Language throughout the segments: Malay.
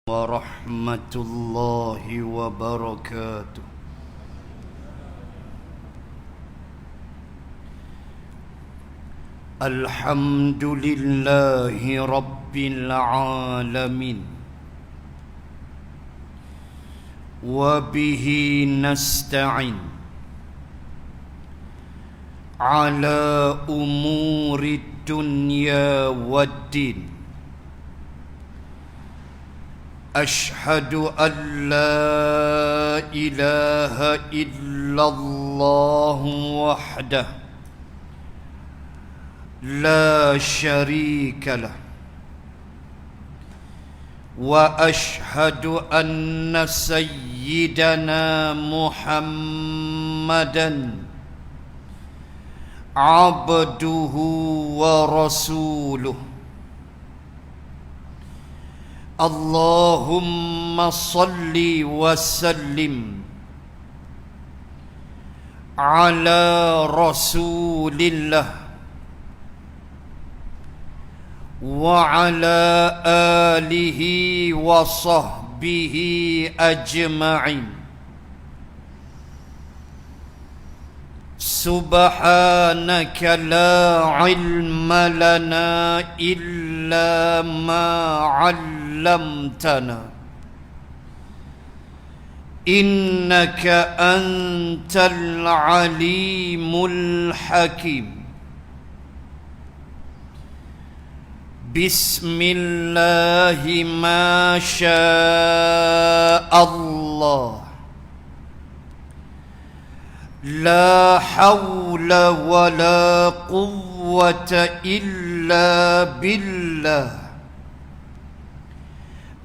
ورحمة الله وبركاته. الحمد لله رب العالمين، وبه نستعين على أمور الدنيا والدين. أشهد أن لا إله إلا الله وحده لا شريك له، وأشهد أن سيدنا محمدا عبده ورسوله. اللهم صل وسلم على رسول الله وعلى آله وصحبه أجمعين. سبحانك لا علم لنا إلا ما علمتنا، إنك أنت العليم الحكيم. بسم الله ما شاء الله، لا حول ولا قوة إلا بالله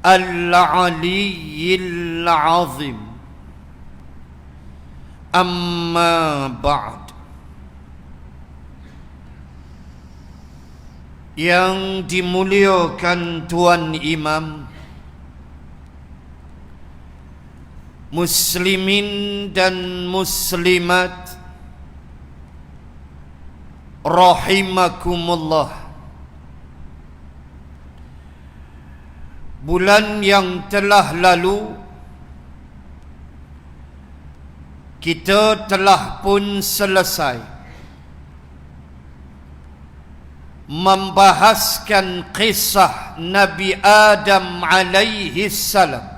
العلي العظيم. أما بعد، yang dimuliakan Tuan Imam, muslimin dan muslimat rahimakumullah. Bulan yang telah lalu kita telah pun selesai membahaskan kisah Nabi Adam alaihi salam.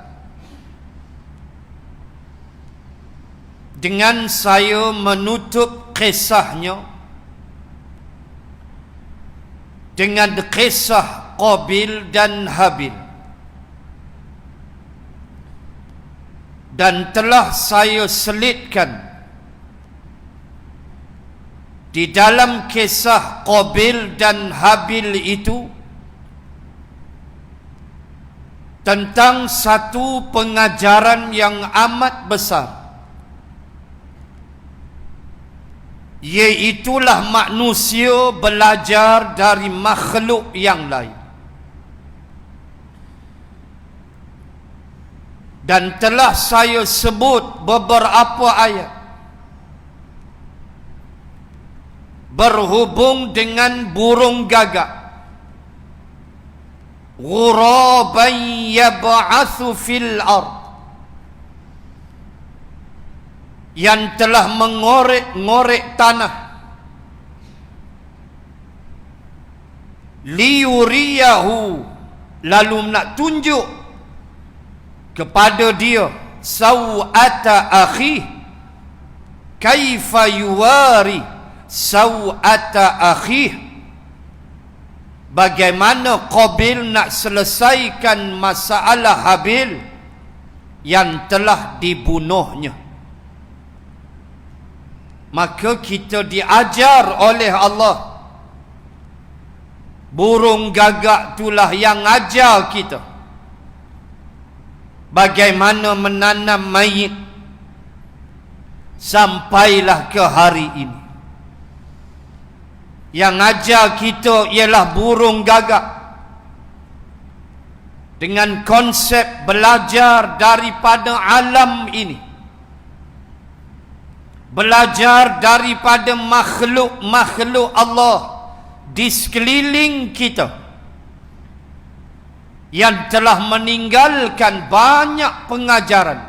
Dengan saya menutup kisahnya dengan kisah Qabil dan Habil, dan telah saya selitkan di dalam kisah Qabil dan Habil itu tentang satu pengajaran yang amat besar, iaitulah manusia belajar dari makhluk yang lain. Dan telah saya sebut beberapa ayat berhubung dengan burung gagak, ghuraban yab'atsu fil ard, yang telah mengorek-ngorek tanah, liyuriyahu, lalu nak tunjuk kepada dia, sawata akhi, kaifa yuwari sawata akhi, bagaimana Qabil nak selesaikan masalah Habil yang telah dibunuhnya. Maka kita diajar oleh Allah, burung gagak itulah yang ajar kita bagaimana menanam mayit sampailah ke hari ini. Yang ajar kita ialah burung gagak, dengan konsep belajar daripada alam ini, belajar daripada makhluk-makhluk Allah di sekeliling kita, yang telah meninggalkan banyak pengajaran.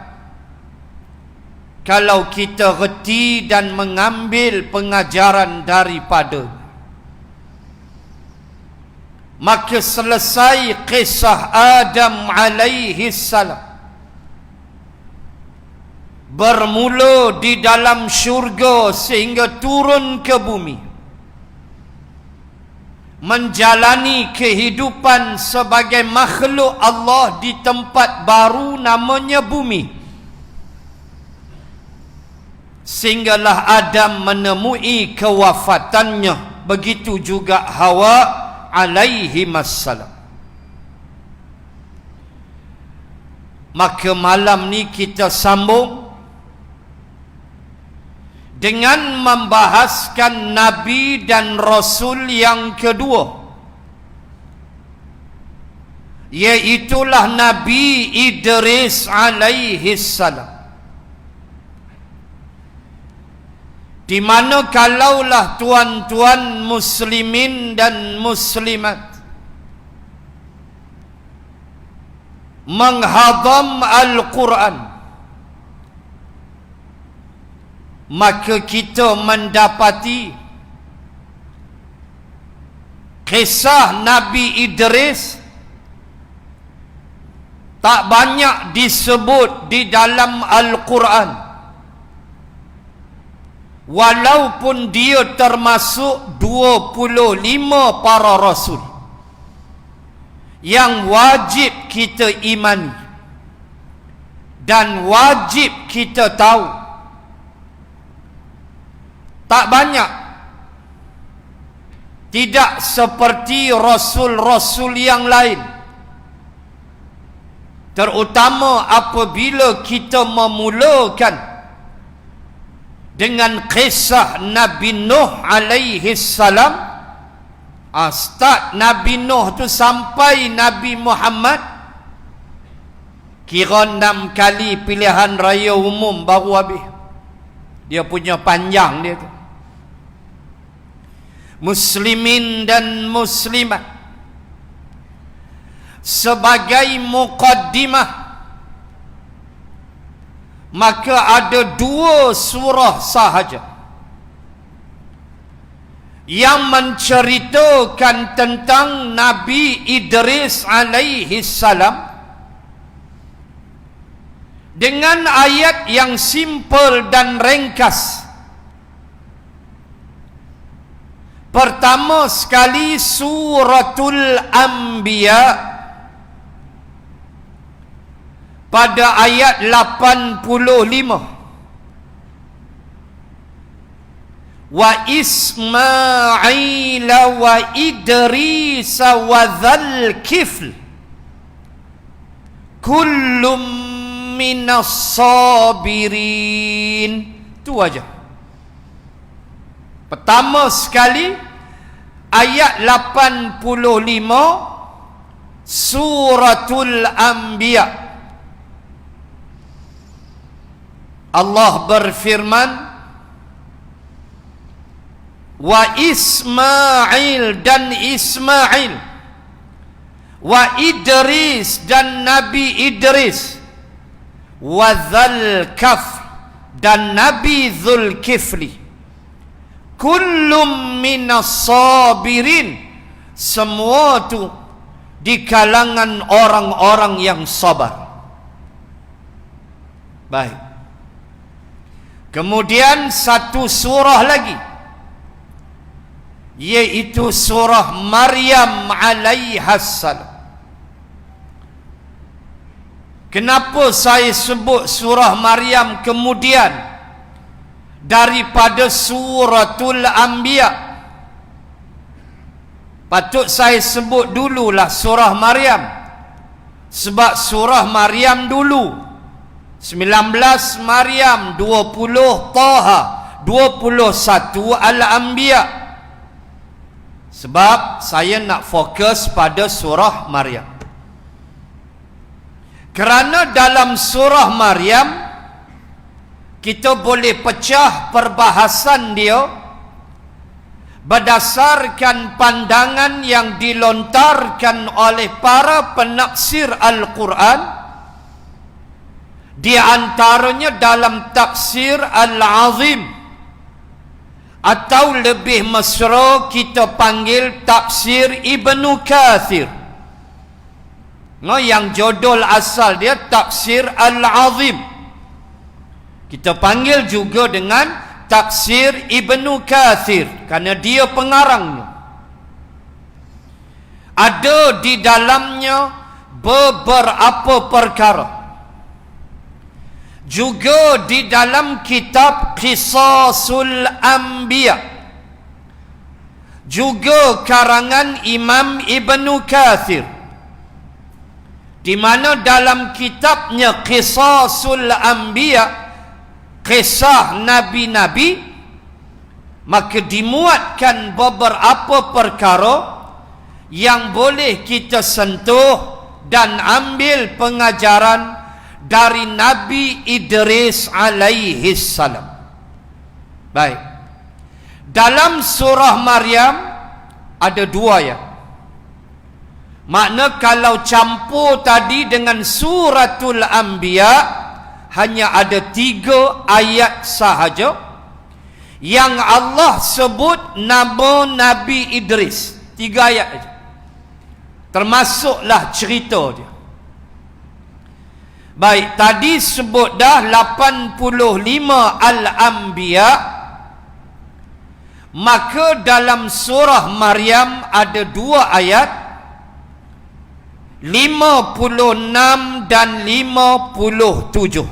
Kalau kita reti dan mengambil pengajaran daripada, maka selesai kisah Adam alaihi salam, bermula di dalam syurga sehingga turun ke bumi, menjalani kehidupan sebagai makhluk Allah di tempat baru namanya bumi, sehinggalah Adam menemui kewafatannya. Begitu juga Hawa alaihi wassalam. Maka malam ni kita sambung dengan membahaskan Nabi dan Rasul yang kedua, iaitulah Nabi Idris alaihi salam. Di mana kalaulah tuan-tuan muslimin dan muslimat menghadam Al-Quran, maka kita mendapati kisah Nabi Idris tak banyak disebut di dalam Al-Quran, walaupun dia termasuk 25 para rasul yang wajib kita imani dan wajib kita tahu. Tak banyak, tidak seperti rasul-rasul yang lain, terutama apabila kita memulakan dengan kisah Nabi Nuh alaihi salam. Start Nabi Nuh tu sampai Nabi Muhammad, kira 6 kali pilihan raya umum baru habis. Dia punya panjang dia tu. Muslimin dan muslimat, sebagai muqaddimah, maka ada 2 surah sahaja yang menceritakan tentang Nabi Idris alaihi salam dengan ayat yang simple dan ringkas. Pertama sekali suratul Anbiya pada ayat 85. Wa Ismail wa Idris wa Dzal Kifl kullum minas sabirin. Itu aja. Pertama sekali ayat 85 suratul Anbiya. Allah berfirman, wa Ismail dan Ismail, wa Idris dan Nabi Idris, wa Dzal Kifl dan Nabi Dzul Kifli, kullum minas sabirin, semua tu di kalangan orang-orang yang sabar. Baik. Kemudian satu surah lagi, yaitu surah Maryam alaihassalam. Kenapa saya sebut surah Maryam kemudian daripada suratul Anbiya? Patut saya sebut dululah surah Maryam, sebab surah Maryam dulu 19 Maryam, 20 Taha, 21 Al-Anbiya. Sebab saya nak fokus pada surah Maryam. Kerana dalam surah Maryam kita boleh pecah perbahasan dia berdasarkan pandangan yang dilontarkan oleh para penafsir Al-Quran, di antaranya dalam tafsir Al-Azim, atau lebih mesra kita panggil tafsir Ibnu Katsir. Yang judul asal dia tafsir Al-Azim. Kita panggil juga dengan tafsir Ibnu Katsir kerana dia pengarangnya. Ada di dalamnya beberapa perkara. Juga di dalam kitab Qisasul Anbiya, juga karangan Imam Ibnu Katsir, di mana dalam kitabnya Qisasul Anbiya, kisah nabi-nabi, maka dimuatkan beberapa perkara yang boleh kita sentuh dan ambil pengajaran dari Nabi Idris alaihi salam. Baik. Dalam surah Maryam ada 2 ayat. Makna kalau campur tadi dengan suratul Anbiya, hanya ada 3 ayat sahaja yang Allah sebut nama Nabi Idris. 3 ayat saja. Termasuklah cerita dia. Baik, tadi sebut dah 85 Al-Anbiya. Maka dalam surah Maryam ada 2 ayat, 56 dan 57.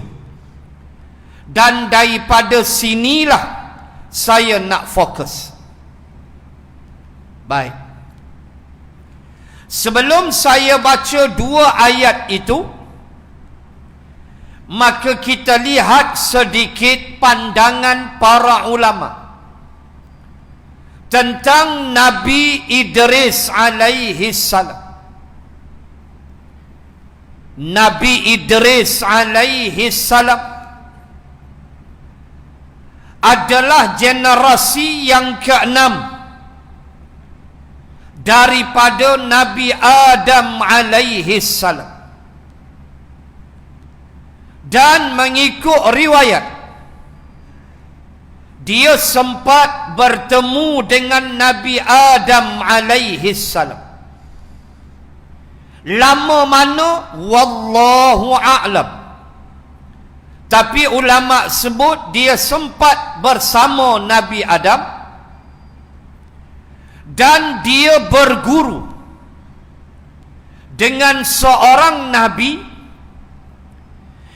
Dan daripada sinilah saya nak fokus. Baik. Sebelum saya baca 2 ayat itu, maka kita lihat sedikit pandangan para ulama tentang Nabi Idris alaihi salam. Nabi Idris alaihi salam adalah generasi yang ke-6 daripada Nabi Adam alaihi salam. Dan mengikut riwayat, dia sempat bertemu dengan Nabi Adam alaihi salam. Lama mana? Wallahu a'lam. Tapi ulama sebut dia sempat bersama Nabi Adam dan dia berguru dengan seorang Nabi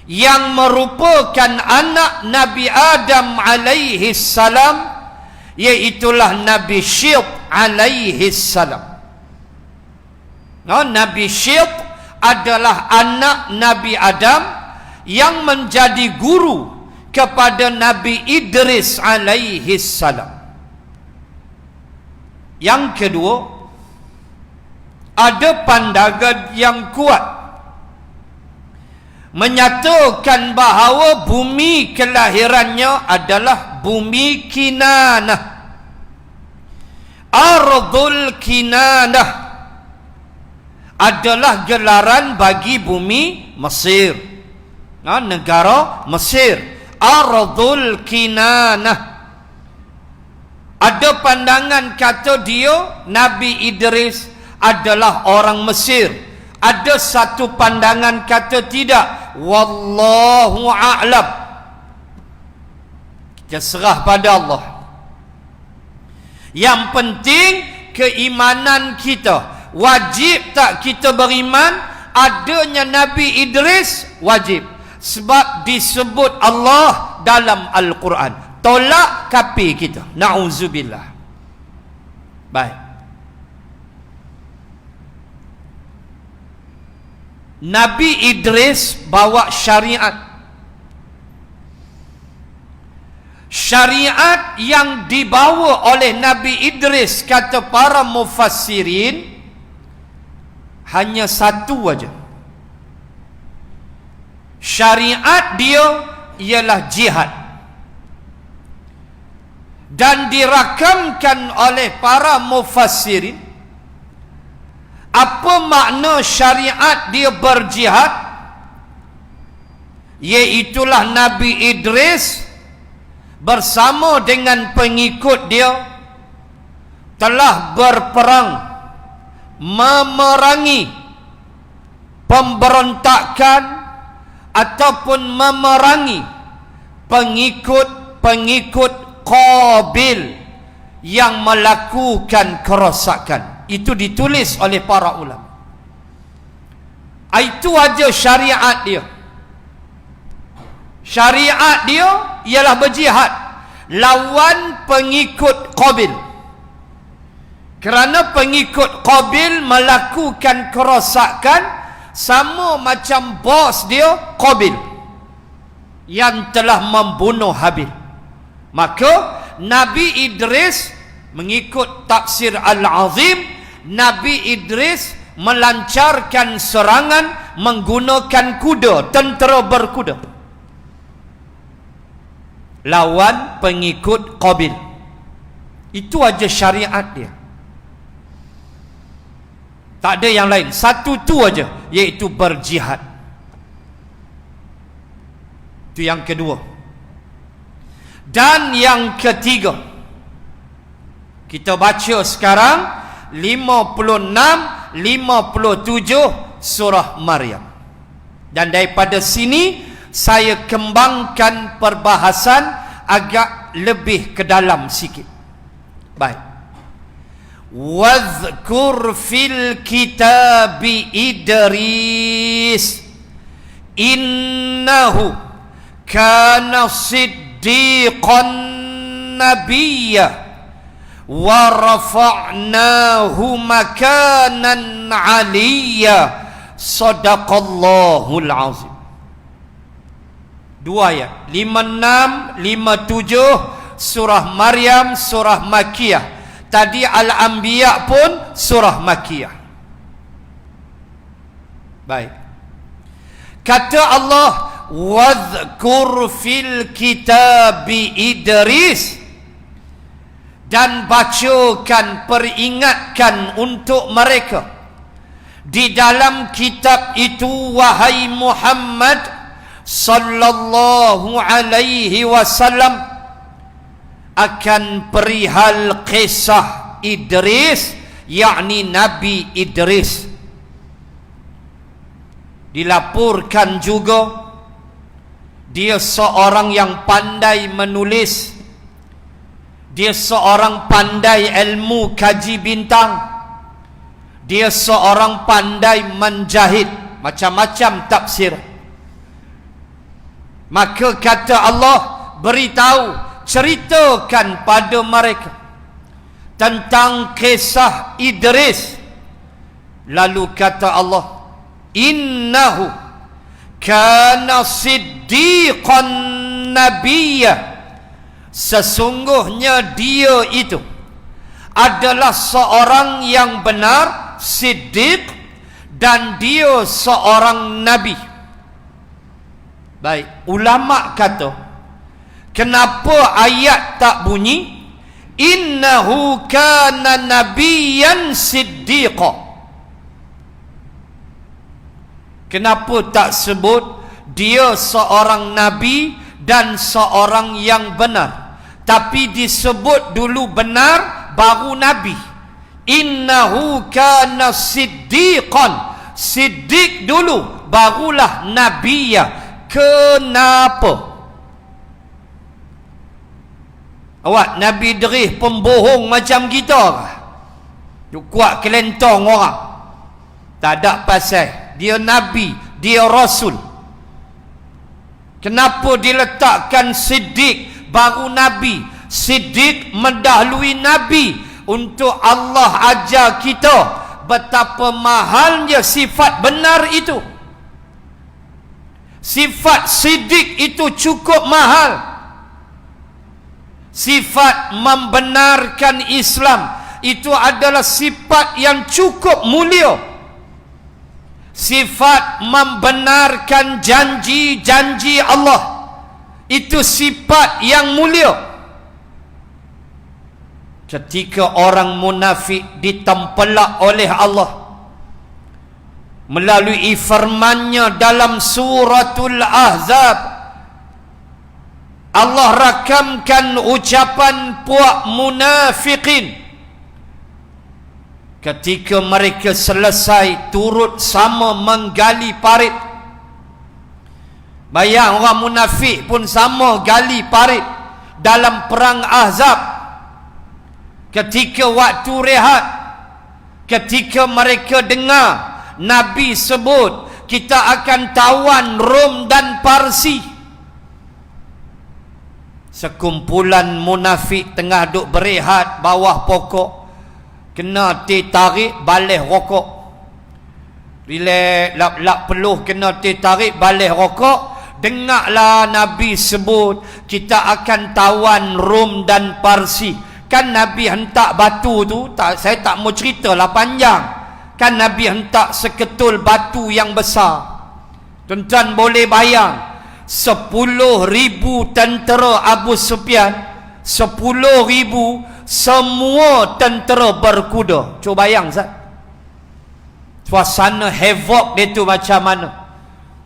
yang merupakan anak Nabi Adam alaihi salam, iaitulah Nabi Syith alaihi salam. Nabi Syith adalah anak Nabi Adam yang menjadi guru kepada Nabi Idris alaihi salam. Yang kedua, ada pandangan yang kuat menyatakan bahawa bumi kelahirannya adalah bumi Kinanah. Ardul Kinanah adalah gelaran bagi bumi Mesir, negara Mesir. Ardul Kinanah. Ada pandangan kata dia Nabi Idris adalah orang Mesir. Ada satu pandangan kata tidak. Wallahu a'lam. Kita serah pada Allah. Yang penting keimanan kita. Wajib tak kita beriman adanya Nabi Idris? Wajib. Sebab disebut Allah dalam Al-Quran. Tolak kafir kita. Na'udzubillah. Baik. Nabi Idris bawa syariat. Syariat yang dibawa oleh Nabi Idris, kata para mufassirin, hanya satu aja. Syariat dia ialah jihad. dan dirakamkan oleh para mufassirin. Apa makna syariat dia berjihad? Iaitulah Nabi Idris bersama dengan pengikut dia telah berperang memerangi pemberontakan ataupun memerangi pengikut Qabil yang melakukan kerosakan. Itu ditulis oleh para ulama. Itu aja syariat dia. Syariat dia ialah berjihad lawan pengikut Qabil. Kerana pengikut Qabil melakukan kerosakan sama macam bos dia Qabil yang telah membunuh Habil. Maka Nabi Idris, mengikut tafsir Al-Azim, Nabi Idris melancarkan serangan menggunakan kuda, tentera berkuda, lawan pengikut Qabil. Itu aja syariat dia. Tak ada yang lain. Satu tu aja, iaitu berjihad. Itu yang kedua. Dan yang ketiga, kita baca sekarang 56, 57 surah Maryam. Dan daripada sini saya kembangkan perbahasan agak lebih ke dalam sikit. Baik. Wadhkur fil kitabi Idris innahu kana siddiqan nabiyya wa rafa'nahu makanan 'aliyya. Sadaqallahul azim. Dua ayat, 56, 57 surah Maryam, surah Makkiyah. Tadi Al-Anbiya pun surah Makkiyah. Baik. Kata Allah, wadhkur fil kitabi Idris, dan bacakan, peringatkan untuk mereka di dalam kitab itu, wahai Muhammad sallallahu alaihi wasallam, akan perihal kisah Idris, yakni Nabi Idris. Dilaporkan juga dia seorang yang pandai menulis, dia seorang pandai ilmu kaji bintang, dia seorang pandai menjahit macam-macam tafsir. Maka kata Allah, beritahu, ceritakan pada mereka tentang kisah Idris. Lalu kata Allah, innahu kana siddiqan nabiyya, sesungguhnya dia itu adalah seorang yang benar, siddiq, dan dia seorang nabi. Baik, ulama kata, kenapa ayat tak bunyi innahu kana nabiyyan siddiqa? Kenapa tak sebut dia seorang nabi dan seorang yang benar, tapi disebut dulu benar baru nabi? Innahu kana siddiqan, siddiq dulu barulah nabiyya. Kenapa? Awak Nabi Idris pembohong macam kita kah? Dia kuat kelentong orang. Tak ada pasal. Dia Nabi, dia Rasul. Kenapa diletakkan siddiq baru Nabi? Siddiq mendahului Nabi untuk Allah ajar kita betapa mahalnya sifat benar itu. Sifat siddiq itu cukup mahal. Sifat membenarkan Islam itu adalah sifat yang cukup mulia. Sifat membenarkan janji-janji Allah itu sifat yang mulia. ketika orang munafik ditempelak oleh Allah melalui firman-Nya dalam suratul Ahzab. Allah rakamkan ucapan puak munafikin ketika mereka selesai turut sama menggali parit. Bayang, orang munafik pun sama gali parit dalam perang Ahzab. Ketika waktu rehat, ketika mereka dengar Nabi sebut kita akan tawan Rom dan Parsi, sekumpulan munafik tengah duk berehat bawah pokok, kena tarik balik rokok. Bila lap-lap peluh kena tarik balik rokok, dengarlah Nabi sebut kita akan tawan Rom dan Parsi. Kan Nabi hentak batu tu, saya tak mau ceritalah panjang. Kan Nabi hentak seketul batu yang besar. Tuan-tuan boleh bayang, 10,000 tentera Abu Sufyan, 10,000 semua tentera berkuda. Cuba bayang Ustaz, suasana havoc dia tu macam mana.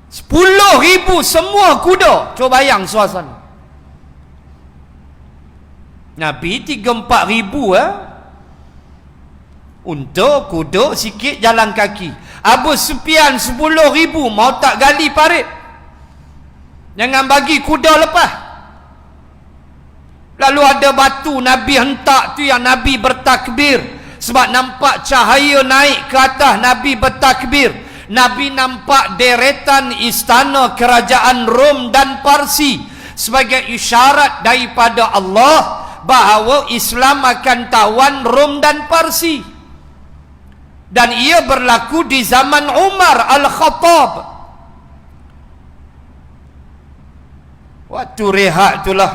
10,000 semua kuda. Cuba bayang suasana. Nabi 3-4 ribu untuk kuda sikit jalan kaki. Abu Sufyan 10,000 mau tak gali parit, jangan bagi kuda lepas. Lalu ada batu Nabi hentak tu yang Nabi bertakbir, sebab nampak cahaya naik ke atas. Nabi bertakbir. Nabi nampak deretan istana kerajaan Rom dan Parsi sebagai isyarat daripada Allah bahawa Islam akan tawan Rom dan Parsi. Dan ia berlaku di zaman Umar Al-Khattab. Waktu rehat itulah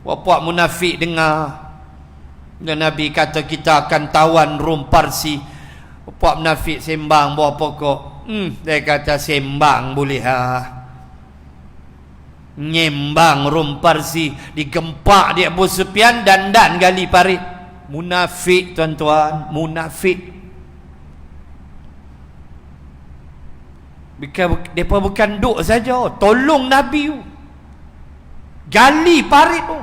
puak munafik dengar dan Nabi kata kita akan tawan Rom Parsi. Puak munafik sembang bawah pokok. Dia kata sembang boleh nyembang Rom Parsi, digempak dia Abu Sufyan dan gali parit. Munafik tuan-tuan, munafik. Mereka bukan duk saja tolong Nabi gali parit tu,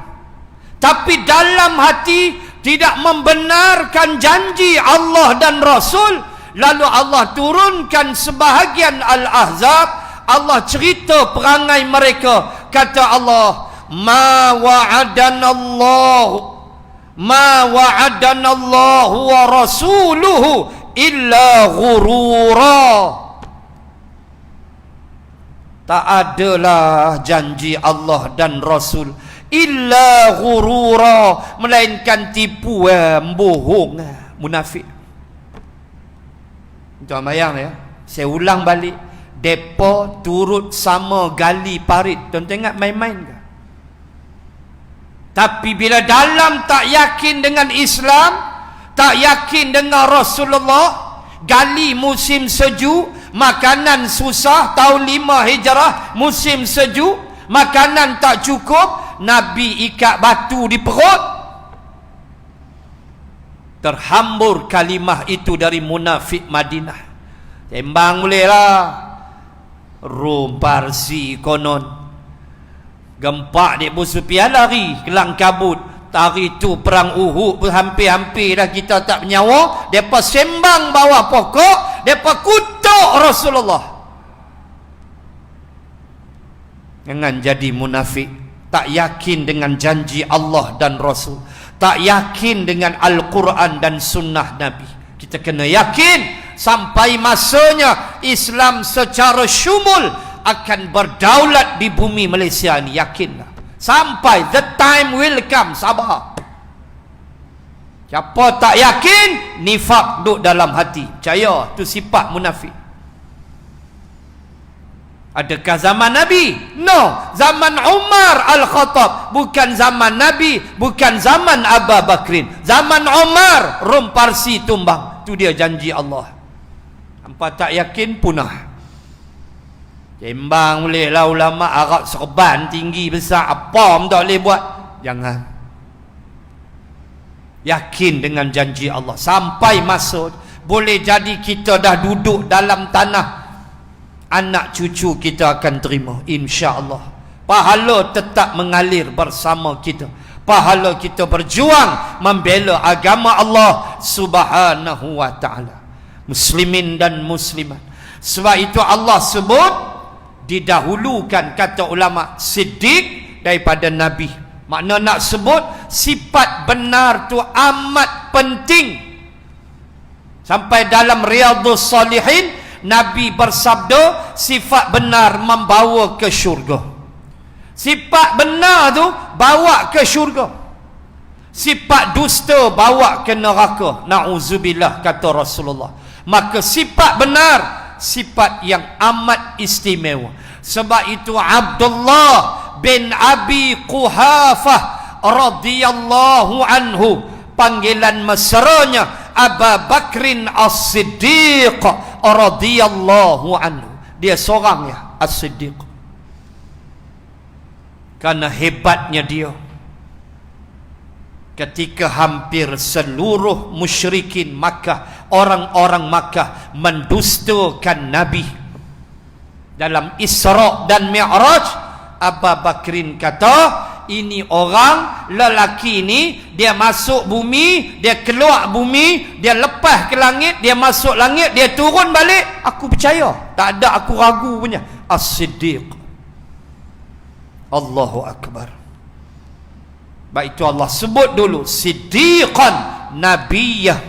tapi dalam hati tidak membenarkan janji Allah dan Rasul. Lalu Allah turunkan sebahagian Al-Ahzab. Allah cerita perangai mereka. Kata Allah, ma wa'adanallahu wa rasuluhu illa ghurura. Tak adalah janji Allah dan Rasul illa ghurura, melainkan tipu, bohong, munafik. Tuan bayang ya, saya ulang balik, depa turut sama gali parit. Tuan ingat main-main ke? Tapi bila dalam tak yakin dengan Islam, tak yakin dengan Rasulullah, gali musim sejuk, makanan susah, tahun 5 Hijrah, musim sejuk, makanan tak cukup, Nabi ikat batu di perut. Terhambur kalimah itu dari munafik Madinah. Sembang bolehlah. Rom Parsi konon gempak di Abu Sufyan, lari kelang kabut. Hari tu perang Uhud, hampir-hampir dah kita tak bernyawa. Depa sembang bawah pokok, depa kutuk Rasulullah. Jangan jadi munafik. Tak yakin dengan janji Allah dan Rasul, tak yakin dengan Al-Quran dan sunnah Nabi. Kita kena yakin sampai masanya Islam secara syumul akan berdaulat di bumi Malaysia ni. Yakinlah, sampai the time will come. Sabar. Siapa tak yakin, nifak duduk dalam hati. Percaya, tu sifat munafik. Adakah zaman Nabi? No, zaman Umar Al-Khattab. Bukan zaman Nabi, bukan zaman Abu Bakrin. Zaman Umar, Rom Parsi tumbang. Itu dia janji Allah. Hampa tak yakin, punah. Sembang bolehlah ulama Arab serban tinggi besar, apa pun tak boleh buat. Jangan. Yakin dengan janji Allah. Sampai masa boleh jadi kita dah duduk dalam tanah, anak cucu kita akan terima, insya-Allah. Pahala tetap mengalir bersama kita. Pahala kita berjuang membela agama Allah Subhanahu wa taala. Muslimin dan muslimat. Sebab itu Allah sebut didahulukan, kata ulama, siddiq daripada nabi. Makna nak sebut sifat benar tu amat penting. Sampai dalam Riyadhus Salihin Nabi bersabda sifat benar membawa ke syurga. Sifat benar tu bawa ke syurga. Sifat dusta bawa ke neraka. Na'udzubillah, kata Rasulullah. Maka sifat benar sifat yang amat istimewa. Sebab itu Abdullah bin Abi Quhafah radhiyallahu anhu, panggilan mesranya Abu Bakrin As-Siddiq radhiyallahu anhu. Dia seorang ya As-Siddiq. Karena hebatnya dia, ketika hampir seluruh musyrikin Makkah, orang-orang Makkah mendustakan Nabi dalam Isra dan Mi'raj, Abu Bakrin kata, ini orang lelaki ini, dia masuk bumi, dia keluar bumi, dia lepas ke langit, dia masuk langit, dia turun balik, aku percaya, tak ada aku ragu punya. As-Siddiq. Allahu Akbar. Baik itu Allah sebut dulu Siddiqan Nabiyah,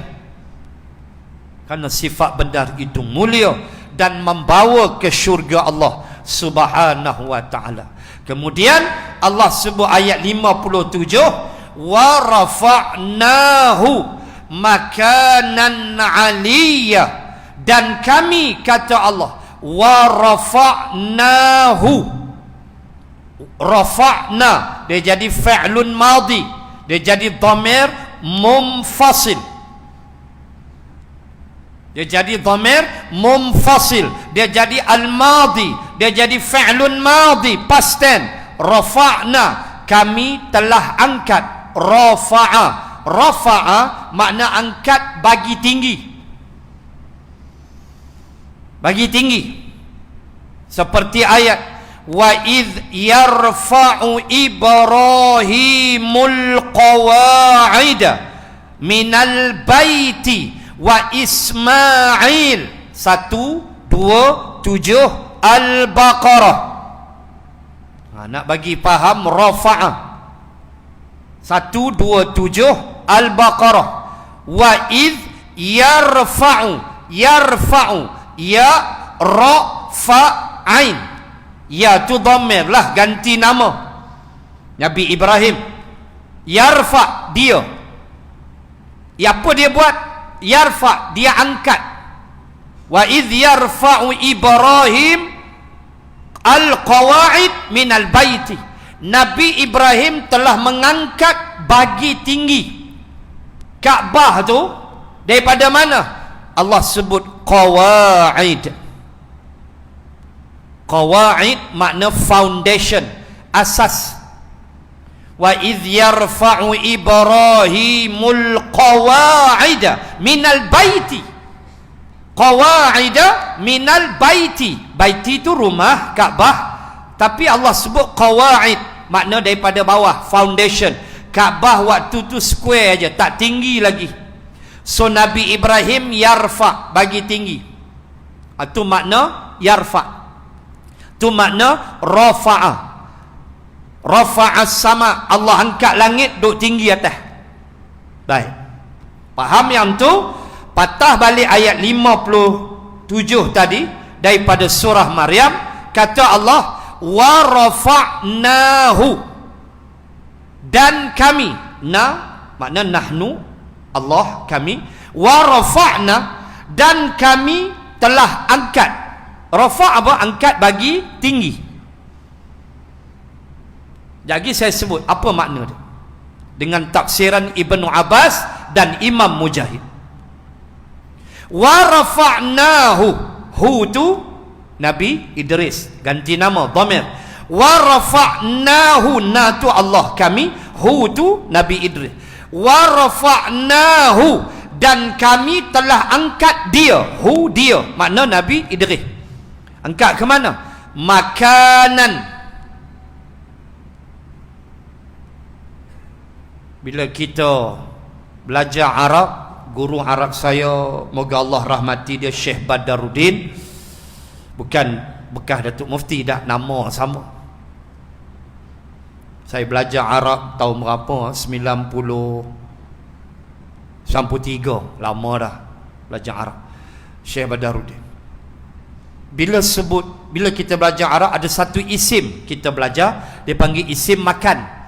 karena sifat benar itu mulia dan membawa ke syurga Allah Subhanahu wa ta'ala. Kemudian Allah sebut ayat 57, wa rafa'nahu makanan 'aliyya, dan kami, kata Allah, wa rafa'nahu, rafa'na dia jadi fi'lun madhi, dia jadi dhamir munfasil, dia jadi dhamir munfasil, dia jadi al-madhi, dia jadi fi'lun madhi past tense. Rafa'na, kami telah angkat. Rafa'a, rafa'a makna angkat, bagi tinggi, bagi tinggi. Seperti ayat wa idh yarfa'u Ibrahimul qawa'ida minal baiti wa Ismail. 127 Al-Baqarah. Nak bagi faham rafa'ah. 127 Al-Baqarah. Wa idh yarfa'u, yarfa'u, ya ra fa ain, ya tu dhamir lah, ganti nama Nabi Ibrahim. Yarfa, dia, ya apa dia buat? Yarfa, dia angkat. Wa idh yarfa'u Ibrahim al-qawa'id minal baiti, Nabi Ibrahim telah mengangkat, bagi tinggi Kaabah tu daripada mana? Allah sebut qawa'id. Qawa'id makna foundation, asas. Wa idh yarfa'u Ibrahimul qawa'ida minal baiti, qawa'ida minal baiti. Baiti itu rumah Kaabah, tapi Allah sebut qawa'id, makna daripada bawah, foundation. Kaabah waktu tu square aja, tak tinggi lagi. So Nabi Ibrahim yarfa, bagi tinggi. Itu makna yarfa. Itu makna rafa'a. Rafa'as sama, Allah angkat langit, duk tinggi atas. Baik, faham yang tu? Patah balik ayat 57 tadi daripada surah Maryam, kata Allah wa rafa'nahu, dan kami, na makna nahnu, Allah, kami, wa rafa'na, dan kami telah angkat. Rafa' apa? Angkat, bagi tinggi. Jadi saya sebut apa makna dia dengan tafsiran Ibnu Abbas dan Imam Mujahid. Wa rafa'nahu, hu tu Nabi Idris, ganti nama, dhamir. Wa rafa'nahu, na tu Allah, kami, hu tu Nabi Idris. wa rafa'nahu, dan kami telah angkat dia. Dia makna Nabi Idris. Angkat ke mana? Makanan. Bila kita belajar Arab, guru Arab saya, moga Allah rahmati dia, Syekh Badaruddin, bukan bekas Datuk Mufti dah, nama sama. Saya belajar Arab tahun berapa? 93, lama dah belajar Arab. Syekh Badaruddin, bila kita belajar Arab, ada satu isim kita belajar, dia panggil isim makan.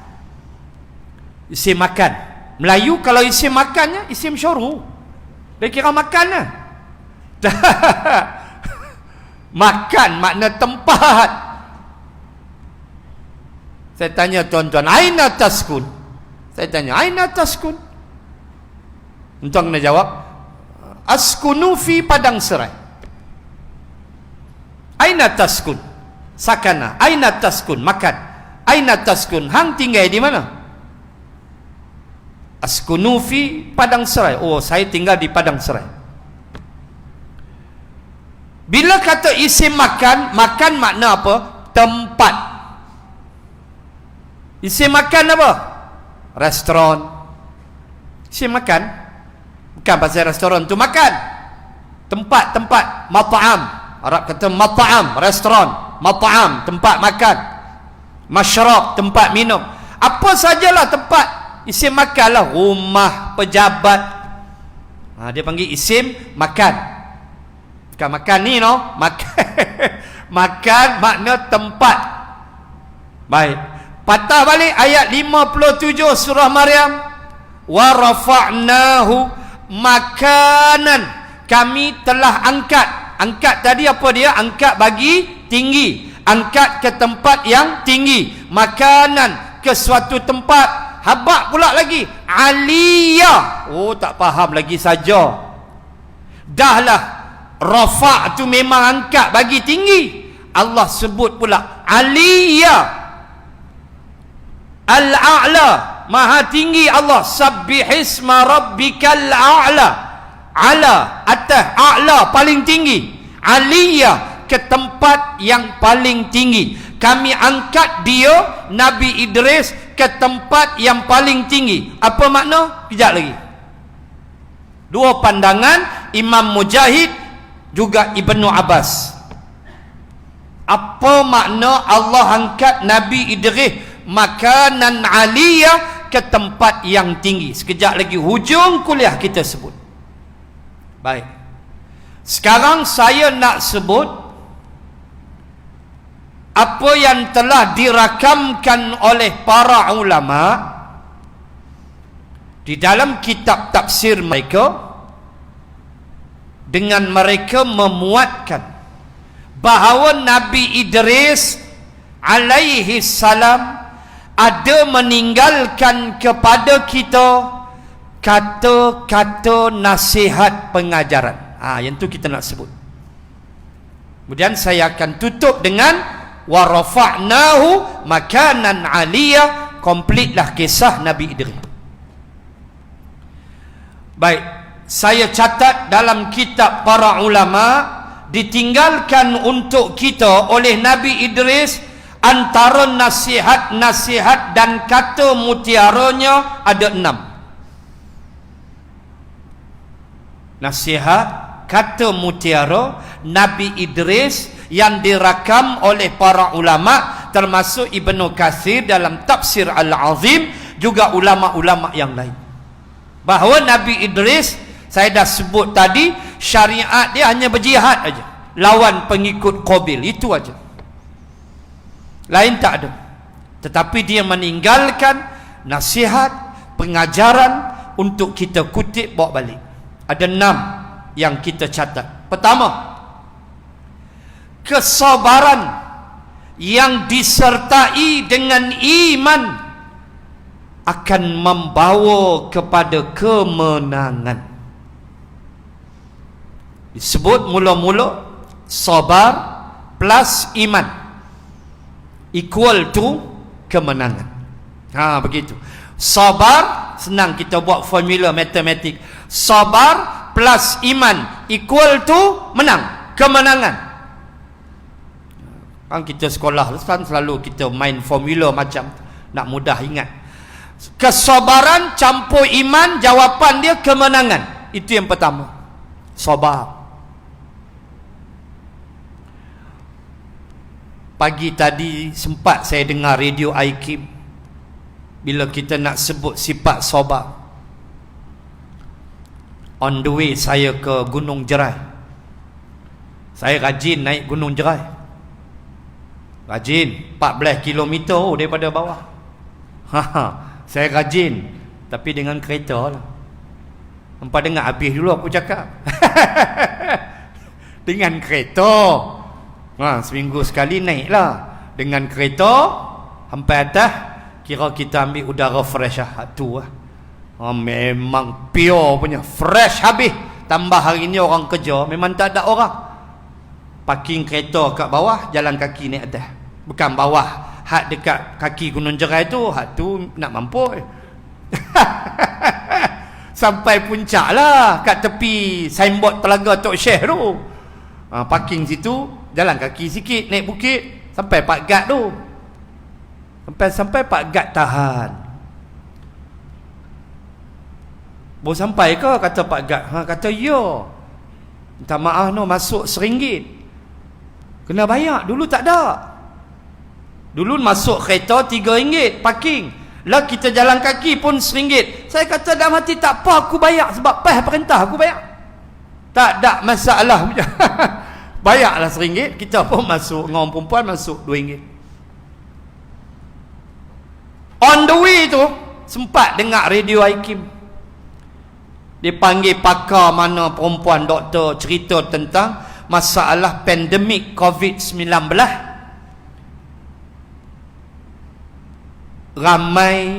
Isim makan. Melayu kalau isim makannya isim syuru, dia kira makan lah. Makan makna tempat. Saya tanya tuan-tuan, aina taskun? Saya tanya, aina taskun? Tuan kena jawab, askunu fi Padang Serai. Aina taskun? Sakana. Aina taskun? Makan. Aina taskun? Hang tinggal di mana? Askunu fi Padang Serai. Oh, saya tinggal di Padang Serai. Bila kata isim makan, makan makna apa? Tempat. Isim makan apa? Restoran. Isim makan bukan pasal restoran tu makan. Tempat-tempat, mat'am. Arab kata mat'am, restoran. Mat'am, tempat makan. Masyrab, tempat minum. Apa sajalah tempat isim makan lah. Rumah, pejabat. Dia panggil isim makan. Bukan makan ni, no? Makan. Makan makna tempat. Baik. Patah balik ayat 57 surah Maryam. Wa rafa'nahu makanan. Kami telah angkat. Angkat tadi apa dia? Angkat bagi tinggi. Angkat ke tempat yang tinggi. Makanan ke suatu tempat. Habaq pula lagi. Aliyah. Oh, tak faham lagi saja. Dahlah. Rafa' tu memang angkat bagi tinggi. Allah sebut pula Aliyah. Al-A'la, maha tinggi Allah. Sabbihisma rabbikal a'la. Ala, atas. A'la, paling tinggi. Aliyah, ke tempat yang paling tinggi. Kami angkat dia, Nabi Idris, ke tempat yang paling tinggi. Apa makna? Kejap lagi. Dua pandangan Imam Mujahid juga Ibnu Abbas. Apa makna Allah angkat Nabi Idris makanan aliyah, ke tempat yang tinggi? Sekejap lagi hujung kuliah kita sebut. Baik. Sekarang saya nak sebut apa yang telah dirakamkan oleh para ulama di dalam kitab tafsir mereka, dengan mereka memuatkan bahawa Nabi Idris alaihi salam ada meninggalkan kepada kita kata-kata nasihat pengajaran. Yang tu kita nak sebut. Kemudian saya akan tutup dengan wa rafa'nahu makanan aliyah. Komplitlah kisah Nabi Idris. Baik, saya catat dalam kitab para ulama, ditinggalkan untuk kita oleh Nabi Idris antara nasihat-nasihat dan kata mutiaranya ada 6. Nasihat, kata mutiara Nabi Idris yang dirakam oleh para ulama, termasuk Ibnu Katsir dalam Tafsir Al-Azim, juga ulama-ulama yang lain, bahawa Nabi Idris, saya dah sebut tadi, syariat dia hanya berjihad aja, lawan pengikut Qabil, itu aja, lain tak ada. Tetapi dia meninggalkan nasihat, pengajaran untuk kita kutip bawa balik. Ada 6 yang kita catat. Pertama, kesabaran yang disertai dengan iman akan membawa kepada kemenangan. Disebut mula-mula sabar plus iman equal to kemenangan. Begitu. Sabar Senang kita buat formula matematik. Sabar plus iman equal to menang, kemenangan. Kan kita sekolah kan selalu kita main formula macam nak mudah ingat. Kesabaran campur iman, jawapan dia kemenangan. Itu yang pertama. Sabar. Pagi tadi sempat saya dengar radio IKIM bila kita nak sebut sifat sabar. On the way saya ke Gunung Jerai. Saya rajin naik Gunung Jerai. Rajin 14 km daripada bawah. Saya rajin, tapi dengan kereta lah. Hampa dengar habis dulu aku cakap. Dengan kereta. Seminggu sekali naiklah dengan kereta sampai atas, kira kita ambil udara fresh lah. Tu lah. Memang pure punya, fresh habis. Tambah hari ni orang kerja memang tak ada orang. Parking kereta kat bawah, jalan kaki naik atas. Bukan bawah, hak dekat kaki Gunung Jerai tu, hak tu nak mampu. Sampai puncak lah, kat tepi signboard Telaga Tok Syekh tu. Parking situ, jalan kaki sikit, naik bukit, sampai Pak Gad tu. Sampai Pak Gad tahan. Baru sampai ke, kata Pak Gad? Kata ya. Minta maaf no, masuk RM1. Kena bayar, dulu tak ada. Dulu masuk kereta RM3 parking. Lah kita jalan kaki pun RM1. Saya kata dalam hati, tak apa aku bayar, sebab perintah aku bayar. Tak ada masalah. Bayarlah RM1. Kita pun masuk, dengan orang perempuan masuk RM2. On the way tu sempat dengar radio IKIM. Dia panggil pakar mana perempuan, doktor, cerita tentang masalah pandemik COVID-19. Ramai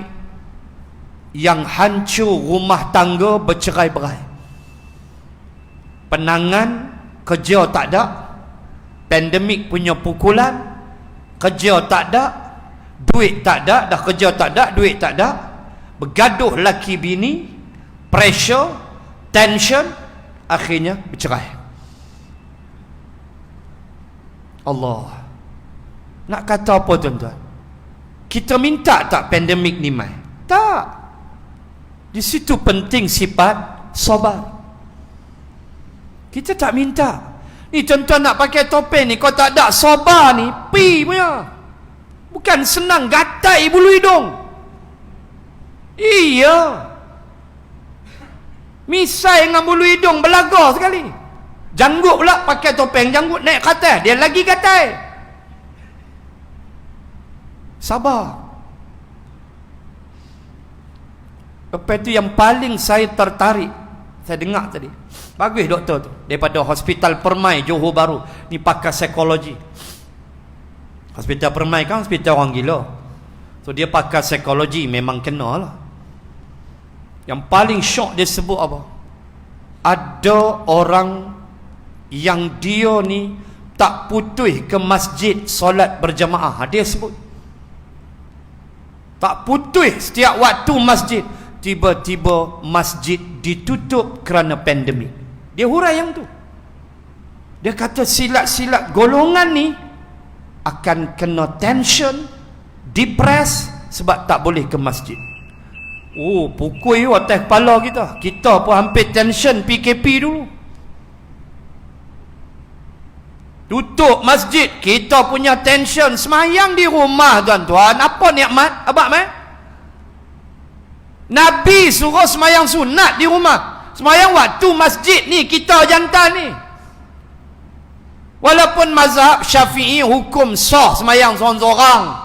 yang hancur rumah tangga, bercerai-berai. Penangan kerja tak ada, pandemik punya pukulan, kerja tak ada, duit tak ada, dah kerja tak ada, duit tak ada, bergaduh laki bini, pressure, tension, akhirnya bercerai. Allah, nak kata apa tuan-tuan? Kita minta tak pandemik ni mai? Tak. Di situ penting sifat sabar. Kita tak minta. Ni tuan-tuan nak pakai topeng ni, kau tak ada sabar ni, pi punya. Bukan senang, gatai bulu hidung. Iya. Misai dengan bulu hidung belaga sekali. Janggut pula pakai topeng, janggut naik ke atas, dia lagi gatai. Sabar. Lepas tu yang paling saya tertarik, saya dengar tadi, bagus doktor tu, daripada Hospital Permai Johor Bahru, ni pakar psikologi. Hospital Permai kan hospital orang gila, so dia pakar psikologi, memang kena lah. Yang paling syok dia sebut apa? Ada orang yang dia ni tak putus ke masjid solat berjamaah. Dia sebut tak putus setiap waktu masjid. Tiba-tiba masjid ditutup kerana pandemik. Dia hurai yang tu. Dia kata silat-silat golongan ni akan kena tension, depres, sebab tak boleh ke masjid. Oh, pukul you atas kepala kita. Kita pun hampir tension PKP dulu. Tutup masjid, kita punya tension. Semayang di rumah tuan-tuan, apa nikmat? Abang Nabi suruh semayang sunat di rumah. Semayang waktu masjid ni kita jantan ni. Walaupun mazhab Syafi'i hukum sah semayang seorang-seorang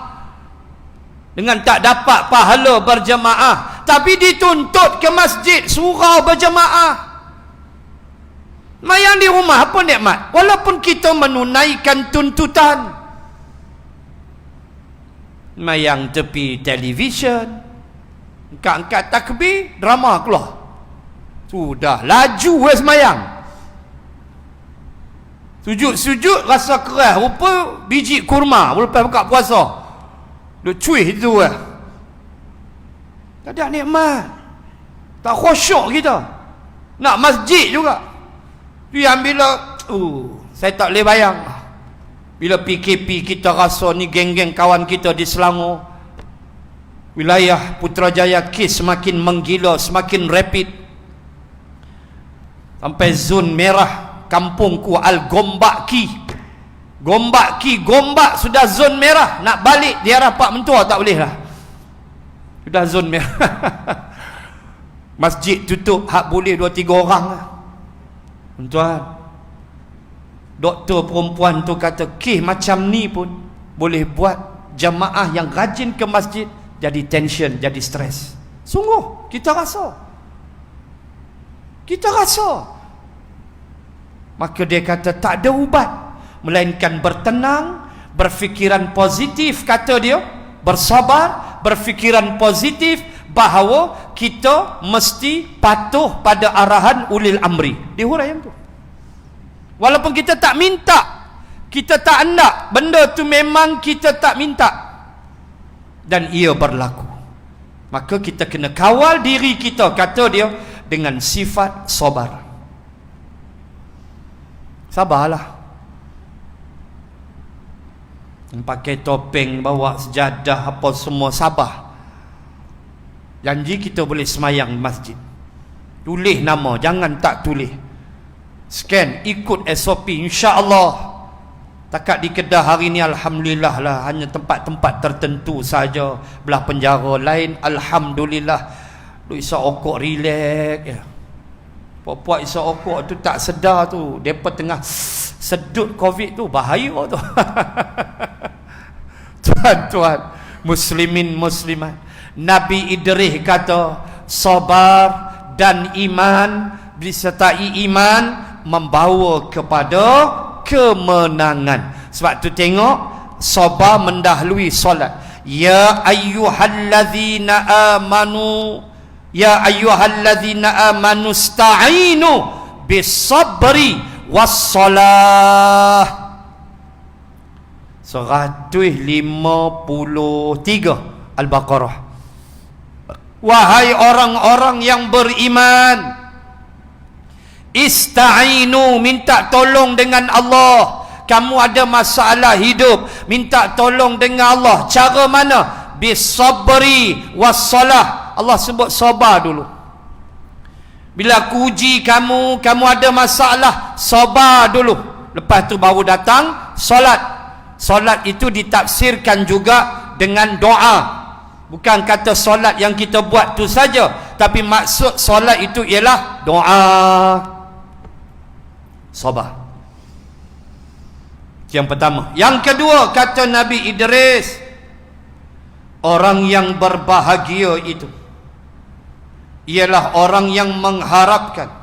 dengan tak dapat pahala berjemaah, tapi dituntut ke masjid, surau berjemaah. Semayang di rumah apa nikmat? Walaupun kita menunaikan tuntutan. Semayang tepi televisyen, angkat-angkat takbir, drama keluar. Sudah laju semayang. Sujud-sujud rasa keras, rupa biji kurma lepas buka puasa. Duk cuih tu Tak ada nikmat. Tak khusyuk kita. Nak masjid juga. Yang bila saya tak boleh bayang. Bila PKP kita rasa ni geng-geng kawan kita di Selangor, wilayah Putrajaya kes semakin menggila, semakin rapid. Sampai zon merah kampungku Al-Gombak Ki. Gombak sudah zon merah. Nak balik di arah Pak Mentua tak boleh lah. Sudah zon merah. Masjid tutup, hak boleh 2-3 orang lah. Tuan, doktor perempuan tu kata, kes macam ni pun boleh buat jamaah yang rajin ke masjid jadi tension, jadi stres. Sungguh, kita rasa. Maka dia kata tak ada ubat melainkan bertenang, berfikiran positif, kata dia, bersabar, berfikiran positif bahawa kita mesti patuh pada arahan ulil amri. Dia huraian tu. Walaupun kita tak minta, kita tak hendak, benda tu memang kita tak minta dan ia berlaku, maka kita kena kawal diri kita, kata dia, dengan sifat sabar. Sabarlah. Pakai topeng, bawa sejadah, apa semua, sabar. Janji kita boleh semayang di masjid. Tulis nama, jangan tak tulis. Scan, ikut SOP, insya-Allah. Takat di Kedah hari ni alhamdulillah lah, hanya tempat-tempat tertentu saja. Belah penjara lain alhamdulillah duk isap okok relax ya. Puak-puak isap okok tu tak sedar tu, depa tengah sedut COVID tu, bahaya tu. Tuan-tuan muslimin muslimat, Nabi Idris kata sabar dan iman disertai iman membawa kepada kemenangan. Sebab tu tengok, sabar mendahului solat. Ya ayyuhallazina amanu, ya ayyuhallazina amanu sta'inu bisabri wassalah. 153 Al-Baqarah. Wahai orang-orang yang beriman, ista'inu, minta tolong dengan Allah. Kamu ada masalah hidup, minta tolong dengan Allah. Cara mana? Bisabri wassalah. Allah sebut sabar dulu. Bila aku uji kamu, kamu ada masalah, sabar dulu. Lepas tu baru datang solat. Solat itu ditafsirkan juga dengan doa. Bukan kata solat yang kita buat tu saja, tapi maksud solat itu ialah doa. Sabar. Yang pertama. Yang kedua, kata Nabi Idris, orang yang berbahagia itu ialah orang yang mengharapkan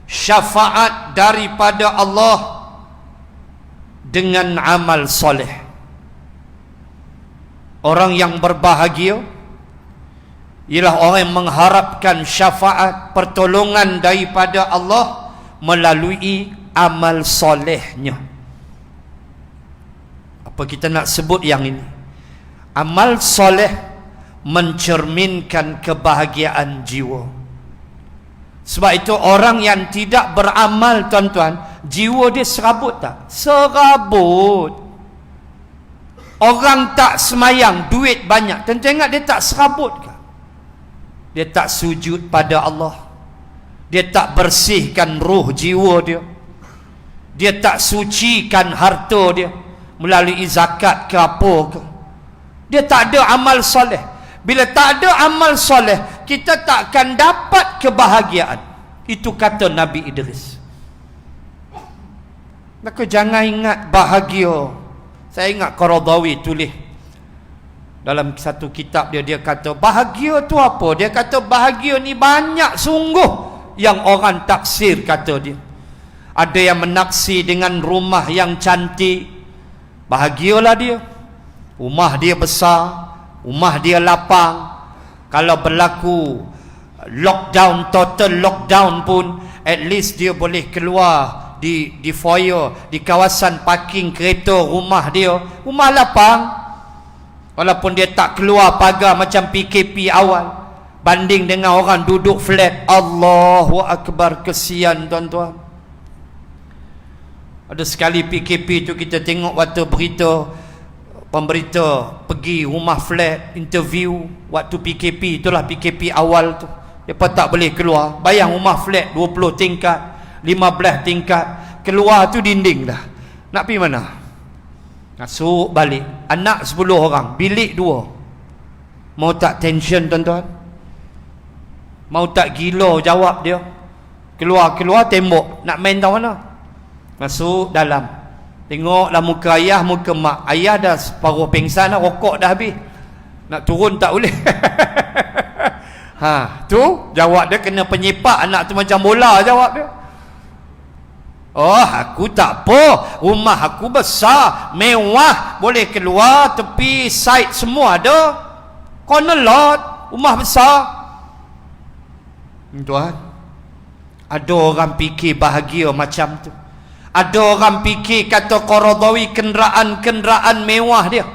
syafaat daripada Allah dengan amal soleh. Orang yang berbahagia ialah orang yang mengharapkan syafaat, pertolongan daripada Allah melalui amal solehnya. Apa kita nak sebut yang ini? Amal soleh mencerminkan kebahagiaan jiwa. Sebab itu orang yang tidak beramal, tuan-tuan, jiwa dia serabut tak? Serabut. Orang tak semayang, duit banyak, tuan-tuan ingat dia tak serabut ke? Dia tak sujud pada Allah. Dia tak bersihkan ruh jiwa dia. Dia tak sucikan harta dia melalui zakat ke apa ke. Dia tak ada amal soleh. Bila tak ada amal soleh, kita tak akan dapat kebahagiaan. Itu kata Nabi Idris. Maka jangan ingat bahagia. Saya ingat Qaradawi tulis dalam satu kitab dia, dia kata bahagia tu apa? Dia kata bahagia ni banyak sungguh yang orang taksir, kata dia. Ada yang menaksir dengan rumah yang cantik, bahagialah dia. Rumah dia besar, rumah dia lapang. Kalau berlaku lockdown, total lockdown pun, at least dia boleh keluar di foyer, di kawasan parking kereta rumah dia, rumah lapang. Walaupun dia tak keluar pagar macam PKP awal, banding dengan orang duduk flat. Allahu Akbar, kesian tuan-tuan. Ada sekali PKP tu kita tengok waktu berita, pemberita pergi rumah flat interview waktu PKP, itulah PKP awal tu. Mereka tak boleh keluar. Bayang rumah flat 20 tingkat, 15 tingkat, keluar tu dinding dah. Nak pergi mana? Masuk balik. Anak 10 orang, bilik 2. Mau tak tension tuan-tuan? Mau tak gila jawab dia? Keluar tembok, nak main tahu mana? Masuk dalam, tengoklah muka ayah, muka mak. Ayah dah separuh pengsan dah, rokok dah habis, nak turun tak boleh. Tu jawab dia, kena penyepak anak tu macam bola jawab dia. Oh, aku tak apa, rumah aku besar, mewah, boleh keluar tepi side semua ada, corner lot, rumah besar. Tuan, ada orang fikir bahagia macam tu. Ada orang fikir kata Qaradawi kenderaan mewah dia.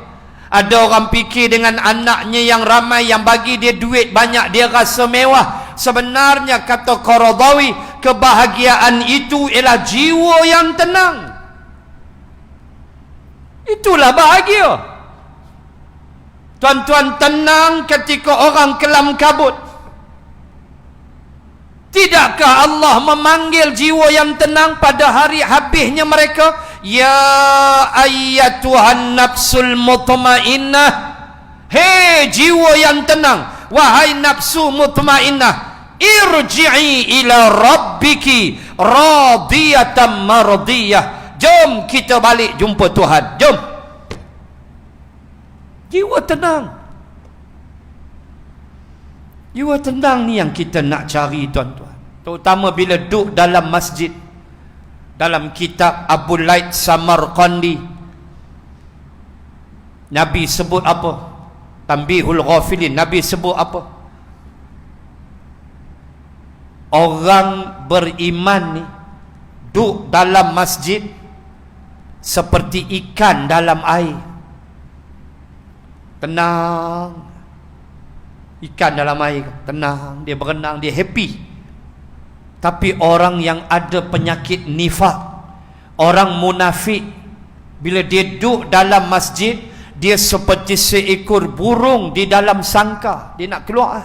Ada orang fikir dengan anaknya yang ramai, yang bagi dia duit banyak, dia rasa mewah. Sebenarnya kata Qaradawi, kebahagiaan itu ialah jiwa yang tenang. Itulah bahagia. Tuan-tuan, tenang ketika orang kelam kabut. Tidakkah Allah memanggil jiwa yang tenang pada hari habisnya mereka? Ya ayyatuhan nafsul mutmainnah. Hei jiwa yang tenang, wahai nafsu mutmainnah, irji'i ila rabbiki radiyatan mardiyah. Jom kita balik jumpa Tuhan. Jom. Jiwa tenang. Jiwa tenang ni yang kita nak cari tuan-tuan. Terutama bila duduk dalam masjid. Dalam kitab Abu Laid Samarqandi, Nabi sebut apa? Tanbihul Ghafilin. Nabi sebut apa? Orang beriman ni duduk dalam masjid seperti ikan dalam air. Tenang. Ikan dalam air, tenang, dia berenang, dia happy. Tapi orang yang ada penyakit nifak, orang munafik, bila dia duduk dalam masjid, dia seperti seekor burung di dalam sangkar, dia nak keluar.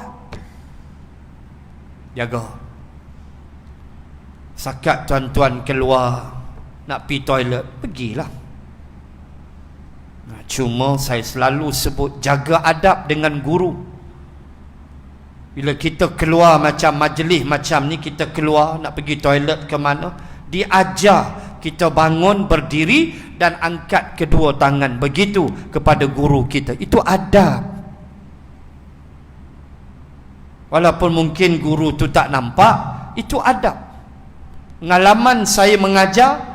Jaga. Sakat tuan-tuan keluar nak pergi toilet, pergilah. Cuma saya selalu sebut, jaga adab dengan guru. Bila kita keluar macam majlis macam ni, kita keluar nak pergi toilet ke mana, diajar kita bangun, berdiri dan angkat kedua tangan begitu kepada guru kita. Itu adab. Walaupun mungkin guru tu tak nampak, itu adab. Pengalaman saya mengajar,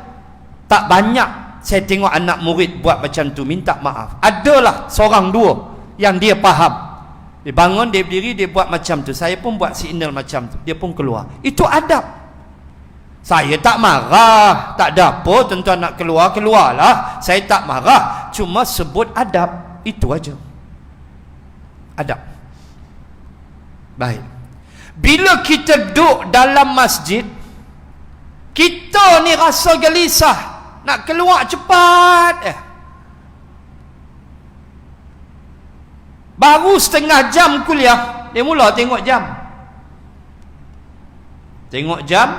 tak banyak saya tengok anak murid buat macam tu, minta maaf. Adalah seorang dua yang dia faham. Dia bangun, dia berdiri, dia buat macam tu. Saya pun buat signal macam tu, dia pun keluar. Itu adab. Saya tak marah, tak ada apa, tuan-tuan nak keluar, keluarlah. Saya tak marah, cuma sebut adab. Itu aja. Adab. Baik. Bila kita duduk dalam masjid, kita ni rasa gelisah, nak keluar cepat. Baru setengah jam kuliah, dia mula tengok jam. Tengok jam,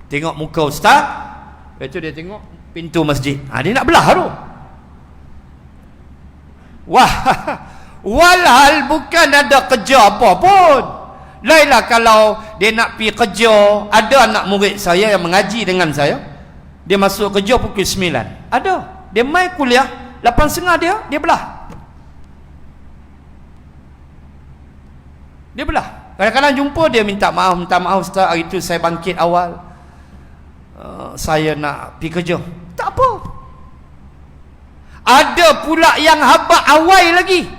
tengok muka ustaz, lepas tu dia tengok pintu masjid. Dia nak belah tu. Wah, walhal bukan ada kerja apa pun. Lainlah kalau dia nak pergi kerja. Ada anak murid saya yang mengaji dengan saya, dia masuk kerja pukul 9. Ada, dia mai kuliah 8.30, dia belah. Dia belah. Kadang-kadang jumpa dia minta maaf ustaz, hari tu saya bangkit awal, saya nak pergi kerja. Tak apa. Ada pula yang habaq awal lagi.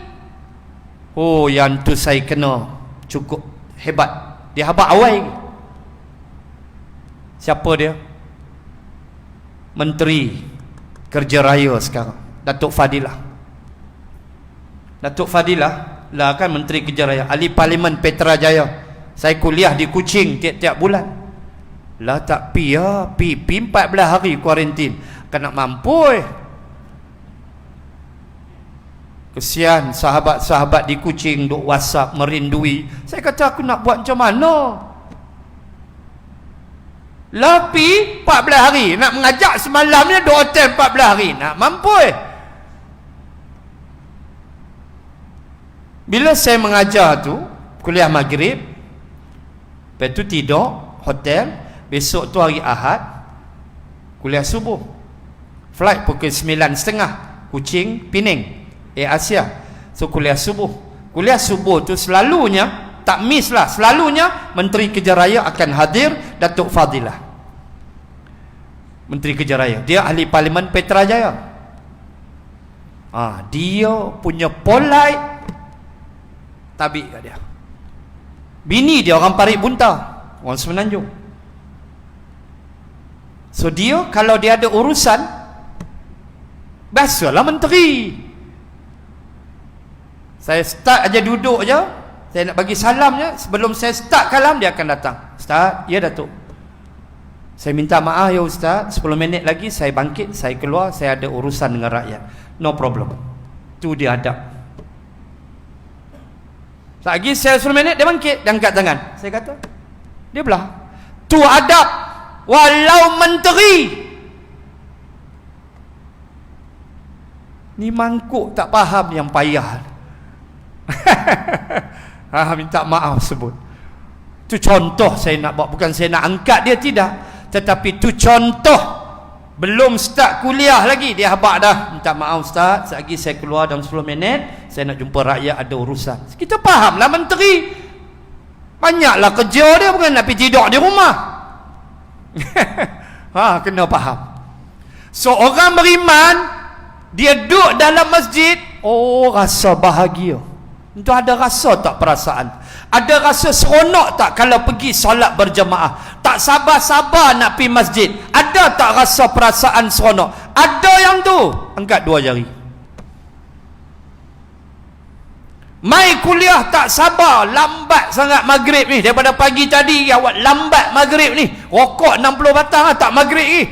Oh, yang tu saya kena cukup hebat. Dia habaq awal. Siapa dia? Menteri Kerja Raya sekarang, Datuk Fadilah. Datuk Fadilah Lah kan Menteri Kerja Raya, ahli Parlimen Petrajaya. Saya kuliah di Kuching tiap-tiap bulan. Lah tak pi 14 hari kuarantin. Kan nak mampu Kesian sahabat-sahabat di Kuching duk WhatsApp merindui. Saya kata aku nak buat macam mana? Lah pi 14 hari nak mengajak semalamnya duk hotel 14 hari. Nak mampu Bila saya mengajar tu kuliah maghrib, lepas tu tidur hotel, besok tu hari Ahad kuliah subuh, flight pukul 9.30 Kuching Pening Asia. So kuliah subuh tu selalunya tak miss lah, selalunya Menteri Kerja Raya akan hadir, Datuk Fadilah, Menteri Kerja Raya, dia ahli Parlimen Petrajaya. Dia punya polite tabik kat dia. Bini dia orang Parit Bunta, orang Semenanjung. So dia kalau dia ada urusan, biasalah menteri. Saya start aja duduk je, saya nak bagi salam je, sebelum saya start kalam dia akan datang. Ustaz, ya Datuk, saya minta maaf ya Ustaz, 10 minit lagi saya bangkit, saya keluar, saya ada urusan dengan rakyat. No problem. Tu dia adab. Lagi saya 10 minit dia bangkit, dia angkat tangan. Saya kata, dia belah. Tu adab walau menteri. Ni mangkuk tak faham yang payah. Minta maaf sebut. Tu contoh saya nak buat, bukan saya nak angkat dia, tidak, tetapi tu contoh. Belum start kuliah lagi dia habaq dah, minta maaf Ustaz, lagi saya keluar dalam 10 minit, saya nak jumpa rakyat, ada urusan. Kita fahamlah menteri banyaklah kerja dia, bukan nak pergi tidur di rumah. Kena faham. So orang beriman, dia duduk dalam masjid, rasa bahagia. Itu ada rasa tak perasaan? Ada rasa seronok tak kalau pergi solat berjemaah? Tak sabar-sabar nak pergi masjid? Ada tak rasa perasaan seronok? Ada yang tu. Angkat 2 jari. Mai kuliah tak sabar, lambat sangat maghrib ni. Daripada pagi tadi awak lambat maghrib ni. Rokok 60 batang lah, tak maghrib ni.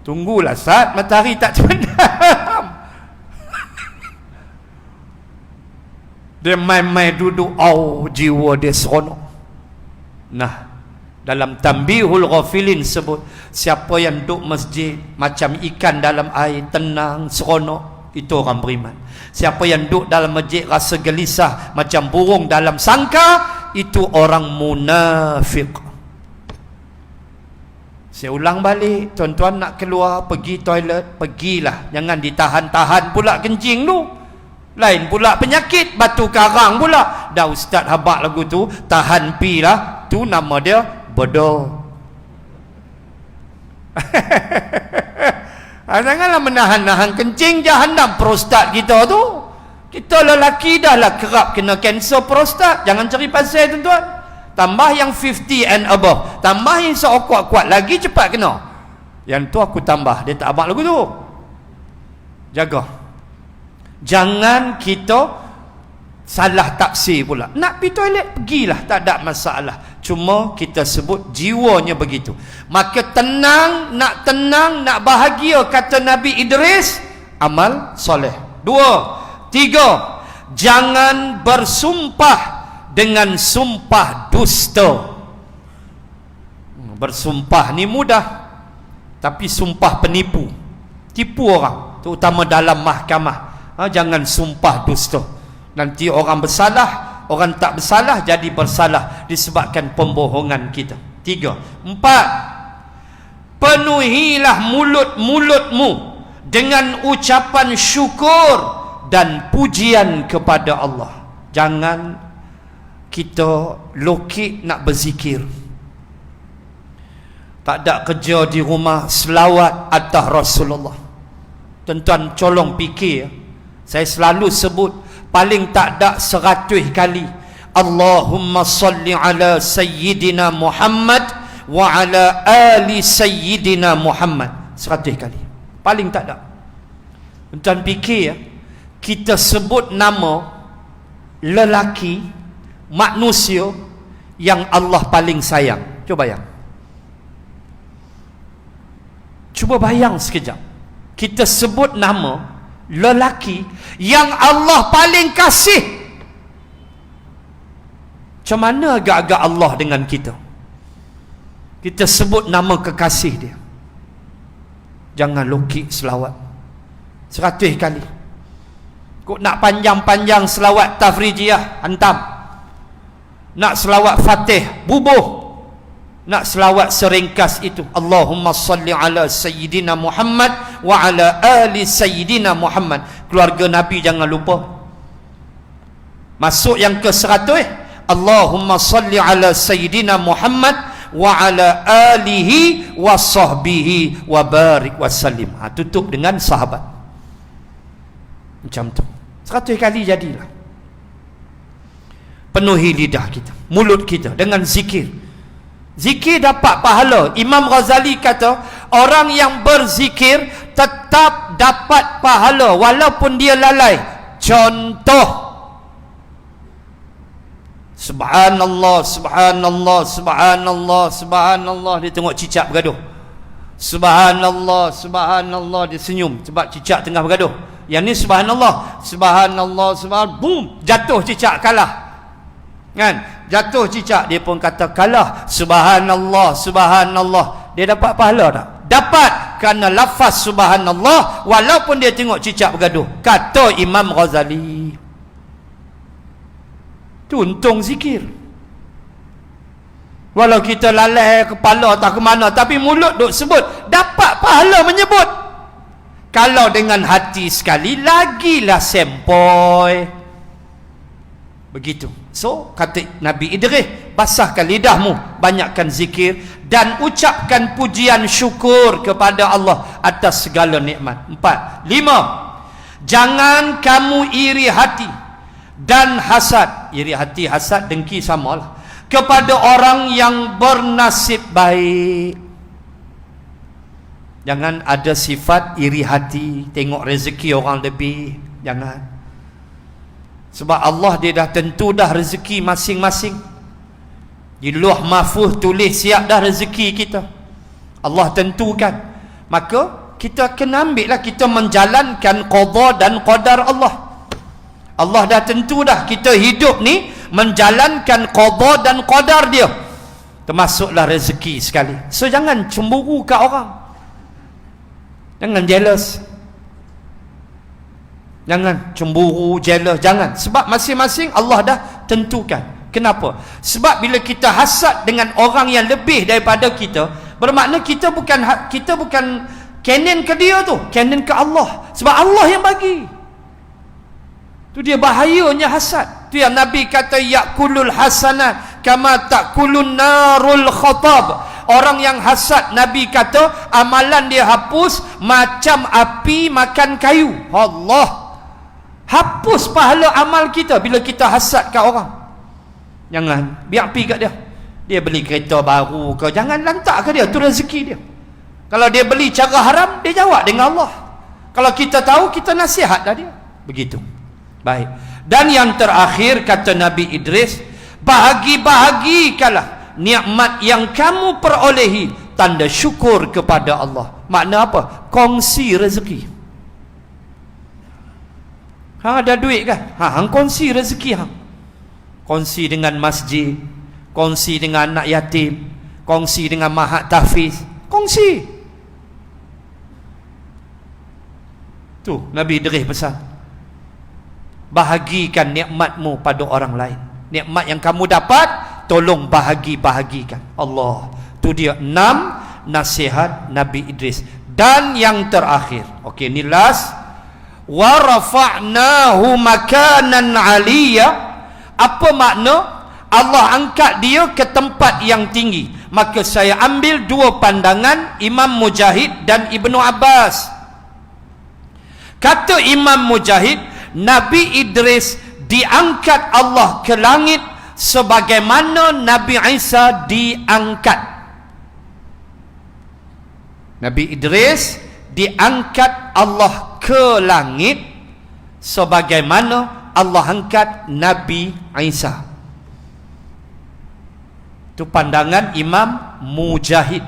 Tunggulah saat matahari tak terbenam. Dia main-main duduk, jiwa dia seronok. Nah, dalam Tanbihul Ghafilin sebut, siapa yang duduk masjid macam ikan dalam air, tenang, seronok, itu orang beriman. Siapa yang duduk dalam masjid rasa gelisah macam burung dalam sangka, itu orang munafik. Saya ulang balik, tuan-tuan nak keluar pergi toilet, pergilah, jangan ditahan-tahan pula kencing tu. Lain pula penyakit, batu karang pula. Dah ustaz habaq lagu tu, tahan pi lah, tu nama dia bodoh. Janganlah menahan-nahan kencing, jahanam prostat kita tu. Kita lelaki dah lah kerap kena kanser prostat, jangan cari pasal tuan-tuan. Tambah yang 50 and above, tambah yang seokuat-kuat lagi cepat kena. Yang tu aku tambah, dia tak habaq lagu tu. Jaga. Jangan kita salah tafsir pula. Nak pergi toilet, pergilah, tak ada masalah. Cuma kita sebut jiwanya begitu. Maka tenang, nak bahagia, kata Nabi Idris, amal soleh. 2, 3, jangan bersumpah dengan sumpah dusta. Bersumpah ni mudah, tapi sumpah penipu, tipu orang, terutama dalam mahkamah. Jangan sumpah dusta. Nanti orang bersalah, orang tak bersalah jadi bersalah disebabkan pembohongan kita. 3, 4, penuhilah mulut-mulutmu dengan ucapan syukur dan pujian kepada Allah. Jangan kita lokik nak berzikir, tak ada kerja di rumah selawat atas Rasulullah. Tuan-tuan colong fikir, saya selalu sebut paling tak ada 100 kali Allahumma salli ala Sayyidina Muhammad wa ala ali Sayyidina Muhammad. 100 kali paling tak ada. Tuan-tuan fikir, kita sebut nama lelaki manusia yang Allah paling sayang. Cuba bayang sekejap. Kita sebut nama lelaki yang Allah paling kasih. Macam mana agak-agak Allah dengan kita? Kita sebut nama kekasih dia. Jangan lokik selawat 100 kali. Kok nak panjang-panjang selawat tafrijiyah, hantam. Nak selawat fatih, bubuh. Nak selawat seringkas itu, Allahumma salli ala Sayyidina Muhammad wa ala ali Sayyidina Muhammad. Keluarga Nabi jangan lupa. Masuk yang ke 100, Allahumma salli ala Sayyidina Muhammad wa ala alihi wa sahbihi wa barik wa sallim. Tutup dengan sahabat. Macam tu 100 kali jadilah. Penuhi lidah kita, mulut kita dengan zikir. Zikir dapat pahala. Imam Ghazali kata, orang yang berzikir tetap dapat pahala walaupun dia lalai. Contoh, subhanallah, subhanallah, subhanallah, subhanallah, dia tengok cicak bergaduh. Subhanallah, subhanallah, dia senyum sebab cicak tengah bergaduh. Yang ni subhanallah, subhanallah, subhanallah, boom, jatuh cicak, kalah. Kan? Jatuh cicak, dia pun kata kalah. Subhanallah, subhanallah. Dia dapat pahala tak? Dapat, kerana lafaz subhanallah walaupun dia tengok cicak bergaduh, kata Imam Ghazali. Tu untung zikir. Walau kita lalai kepala tak ke mana, tapi mulut duk sebut, dapat pahala menyebut. Kalau dengan hati sekali, lagilah sempoi. Begitu. So, kata Nabi Idris, basahkan lidahmu, banyakkan zikir, dan ucapkan pujian syukur kepada Allah atas segala nikmat. 4. 5. Jangan kamu iri hati dan hasad. Iri hati, hasad, dengki samalah. Kepada orang yang bernasib baik. Jangan ada sifat iri hati, tengok rezeki orang lebih. Jangan. Sebab Allah dia dah tentu dah rezeki masing-masing. Di Lauh Mahfuz tulis siap dah rezeki kita. Allah tentukan. Maka kita kena ambil lah, kita menjalankan qada dan qadar Allah. Allah dah tentu dah kita hidup ni menjalankan qada dan qadar dia. Termasuklah rezeki sekali. So jangan cemburu kat orang. Jangan jealous. Jangan cemburu, jealous, jangan. Sebab masing-masing Allah dah tentukan. Kenapa? Sebab bila kita hasad dengan orang yang lebih daripada kita, bermakna kita bukan canon ke dia tu, canon ke Allah. Sebab Allah yang bagi. Tu dia bahayanya hasad. Tu yang Nabi kata, yakulul hasanat kama takulun narul khatab. Orang yang hasad, Nabi kata amalan dia hapus macam api makan kayu. Allah hapus pahala amal kita bila kita hasad kat orang. Jangan, biar pergi kat dia. Dia beli kereta baru ke, jangan lantak ke dia, tu rezeki dia. Kalau dia beli cara haram, dia jawab dengan Allah. Kalau kita tahu, kita nasihat dah dia. Begitu. Baik. Dan yang terakhir, kata Nabi Idris, bahagi-bahagikanlah nikmat yang kamu perolehi, tanda syukur kepada Allah. Makna apa? Kongsi rezeki. Hang ada duit kan? Hang kongsi rezeki hang. Kongsi dengan masjid, kongsi dengan anak yatim, kongsi dengan mahat tahfiz, kongsi. Tu Nabi Idris pesan. Bahagikan nikmatmu pada orang lain. Nikmat yang kamu dapat, tolong bahagi-bahagikan. Allah. Tu dia 6 nasihat Nabi Idris. Dan yang terakhir, okey, ni last, wa rafa'nahu makanan 'aliyya. Apa makna? Allah angkat dia ke tempat yang tinggi. Maka saya ambil 2 pandangan Imam Mujahid dan Ibnu Abbas. Kata Imam Mujahid, Nabi Idris diangkat Allah ke langit sebagaimana Nabi Isa diangkat. Nabi Idris diangkat Allah ke langit sebagaimana Allah angkat Nabi Isa. Itu pandangan Imam Mujahid.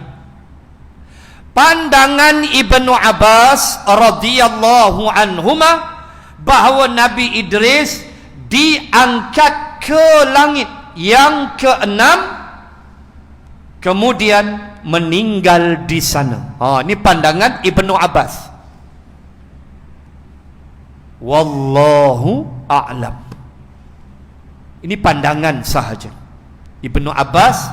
Pandangan Ibnu Abbas radhiyallahu anhuma bahawa Nabi Idris diangkat ke langit yang keenam, kemudian meninggal di sana. Ini pandangan Ibnu Abbas. Wallahu a'lam. Ini pandangan sahaja. Ibnu Abbas,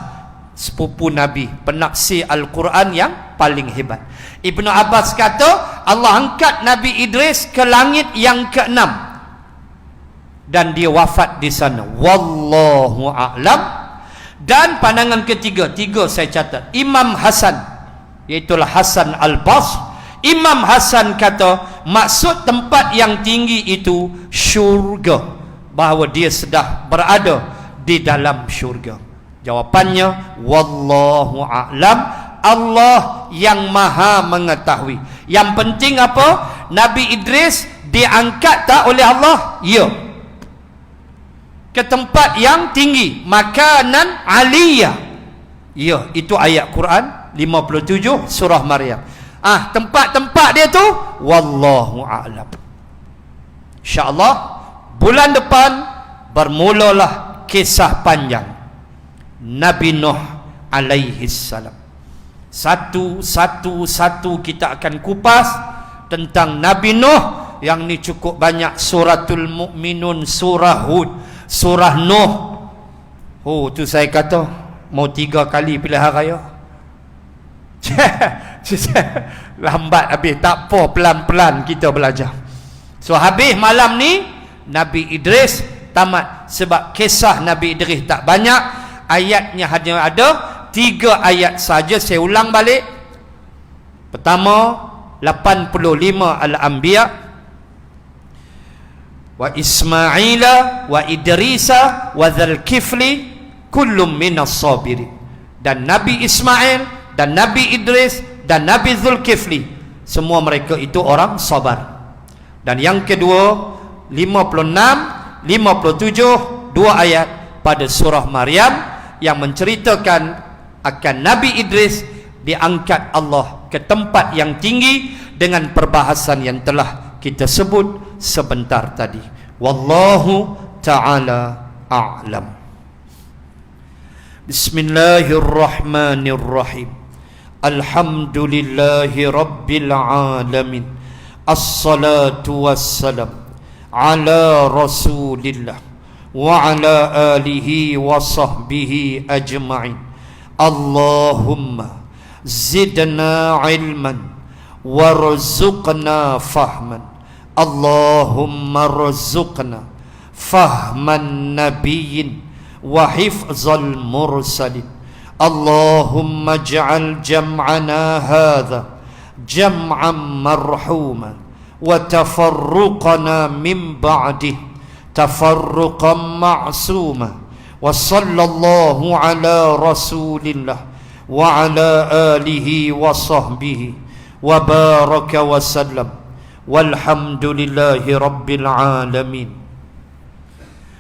sepupu Nabi, penaksir Al-Quran yang paling hebat. Ibnu Abbas kata Allah angkat Nabi Idris ke langit yang keenam dan dia wafat di sana. Wallahu a'lam. Dan pandangan ketiga, tiga saya catat, Imam Hasan, iaitulah Hasan Al-Basri. Imam Hasan kata maksud tempat yang tinggi itu syurga, bahawa dia sedang berada di dalam syurga. Jawapannya wallahu a'lam, Allah yang maha mengetahui. Yang penting apa? Nabi Idris diangkat tak oleh Allah? Ya, ke tempat yang tinggi, makanan aliyah. Ya, itu ayat Quran 57 surah Maryam. Tempat-tempat dia tu wallahu a'lam. InsyaAllah bulan depan bermulalah kisah panjang Nabi Nuh alaihi salam. Satu-satu kita akan kupas tentang Nabi Nuh. Yang ni cukup banyak. Suratul Mu'minun, surah Hud, surah Nuh. Tu saya kata mau 3 kali pilihan raya. Lambat habis. Tak apa, pelan-pelan kita belajar. So habis malam ni Nabi Idris tamat. Sebab kisah Nabi Idris tak banyak, ayatnya hanya ada 3 ayat saja. Saya ulang balik. Pertama 85 Al-Anbiya, wa Ismaila wa Idrisa wa Dzulkifli kullum minas sabirin. Dan Nabi Ismail dan Nabi Idris dan Nabi Dzulkifli, semua mereka itu orang sabar. Dan yang kedua 56, 57, 2 ayat pada surah Maryam yang menceritakan akan Nabi Idris diangkat Allah ke tempat yang tinggi dengan perbahasan yang telah kita sebut sebentar tadi. Wallahu ta'ala a'lam. Bismillahirrahmanirrahim. Alhamdulillahi rabbil alamin. Assalatu wassalam ala rasulillah wa ala alihi wa sahbihi ajma'in. Allahumma zidna ilman warzuqna fahman. Allahumma rzuqna fahman nabiyyin wa hifzal mursalin. Allahumma ij'al jam'ana hadha jam'an marhuma wa tafarruqana min ba'dih tafarruqan ma'suma. Wa sallallahu ala rasulillah wa ala alihi wa sahbihi wa baraka wa sallam. Walhamdulillahi rabbil alamin.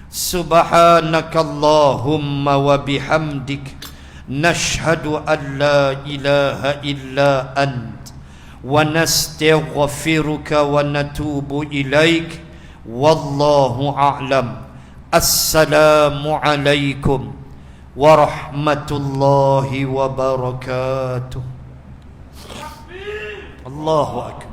Subhanakallahumma wa bihamdik nashhadu an la ilaha illa ant wa nastaghfiruka wa natubu ilaik. Wallahu a'lam. Assalamu alaikum warahmatullahi wabarakatuh. Allahu akbar.